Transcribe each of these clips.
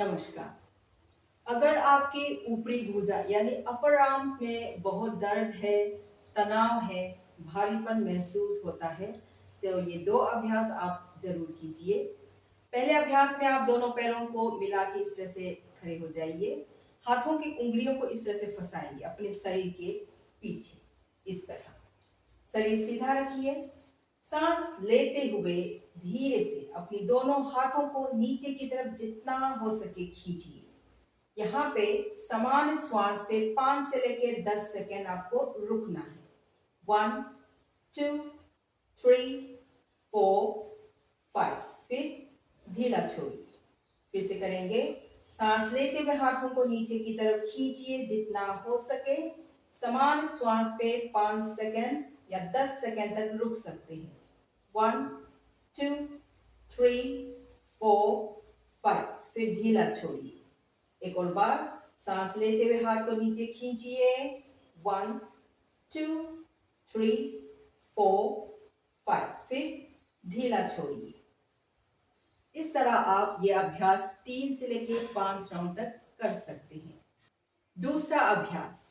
नमस्कार। अगर आपके ऊपरी भुजा यानी अपर आर्म्स में बहुत दर्द है, तनाव है, भारीपन महसूस होता है, तो ये दो अभ्यास आप जरूर कीजिए। पहले अभ्यास में आप दोनों पैरों को मिला के इस तरह से खड़े हो जाइए। हाथों की उंगलियों को इस तरह से फंसाएंगे अपने शरीर के पीछे, इस तरह। शरीर सीधा रखिए। सांस लेते हुए धीरे से अपनी दोनों हाथों को नीचे की तरफ जितना हो सके खींचिए। यहाँ पे समान श्वास पे 5 से लेके 10 सेकेंड आपको रुकना है। 1 2 3 4 5। फिर ढीला छोड़िए। फिर से करेंगे। सांस लेते हुए हाथों को नीचे की तरफ खींचिए जितना हो सके। समान श्वास पे 5 सेकेंड या 10 सेकेंड तक रुक सकते हैं। 1 2 3 4 5। फिर ढीला छोड़िए। एक और बार सांस लेते हुए हाथ को नीचे खींचिए। 1 2 3 4 5। फिर ढीला छोड़िए। इस तरह आप ये अभ्यास 3 से लेकर 5 राउंड तक कर सकते हैं। दूसरा अभ्यास,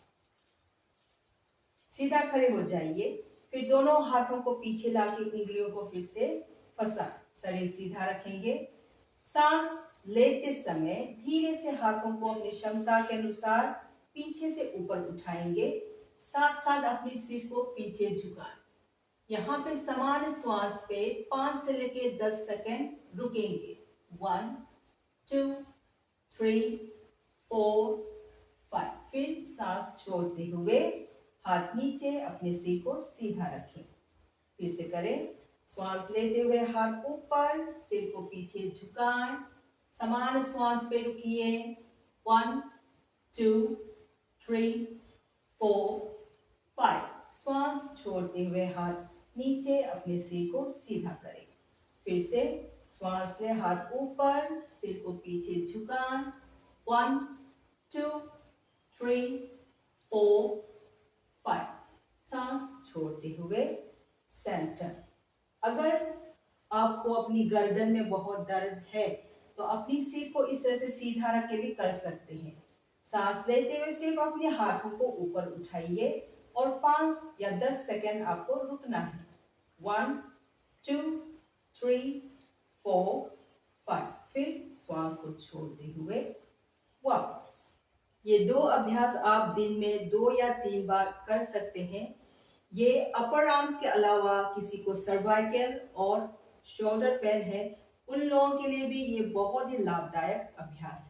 सीधा खड़े हो जाइए। फिर दोनों हाथों को पीछे लाके उंगलियों को फिर से फंसा, शरीर सीधा रखेंगे। सांस लेते समय धीरे से हाथों को अपनी क्षमता के अनुसार पीछे से ऊपर उठाएंगे, साथ साथ अपनी सिर को पीछे झुकाएं। यहाँ पे समान श्वास पे 5 से लेके 10 सेकेंड रुकेंगे। 1 2 3 4 5। फिर सांस छोड़ते हुए हाथ नीचे, अपने सिर को सीधा रखें। फिर से करें। श्वास लेते हुए हाथ ऊपर, सिर को पीछे झुकाएं, समान श्वास पे रुकिए। 1 2 3 4 5। श्वास छोड़ते हुए हाथ नीचे, अपने सिर को सीधा करें। फिर से श्वास ले, हाथ ऊपर, सिर को पीछे झुकाएं। 1 2 3 4 5। सांस छोड़ते हुए सेंटर। अगर आपको अपनी गर्दन में बहुत दर्द है तो अपनी सिर को इस तरह से सीधा रख के भी कर सकते हैं। सांस लेते हुए सिर्फ अपने हाथों को ऊपर उठाइए और 5 या 10 सेकेंड आपको रुकना है। 1 2 3 4 5। फिर श्वास को छोड़ते हुए वापस। ये दो अभ्यास आप दिन में 2 या 3 बार कर सकते हैं। ये अपर आर्म्स के अलावा किसी को सर्वाइकल और शोल्डर पेन है, उन लोगों के लिए भी ये बहुत ही लाभदायक अभ्यास है।